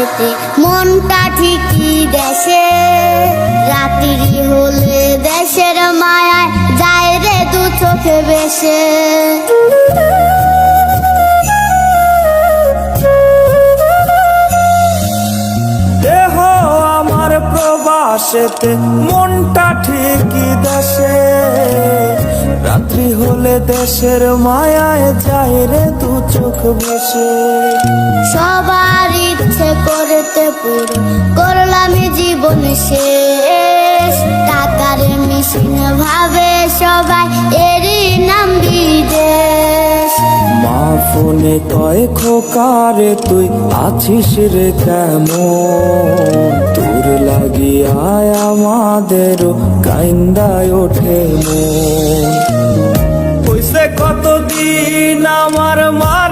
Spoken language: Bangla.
আকাশেতে মনটা ঠিকই দেশে, রাত্রি হলে দেশের মায়ায় যায় রে দু চোখে বেশে। দেহ আমার প্রবাসেতে মনটা ঠিকই দেশে, রাত্রি হলে দেশের মায়ায় যায় রে দু চোখ ভেসে। সবার ইচ্ছে করতে পুরো করলাম জীবন শেষ, টাকার মেশিন ভাবে সবাই এরই নাম বিদেশ। মা ফোনে কয় খোকারে তুই আছিস রে কেমন, তোর লাগিয়ায় আমাদেরও কাইন্দায় ওঠে মন। কতদিন আমার মার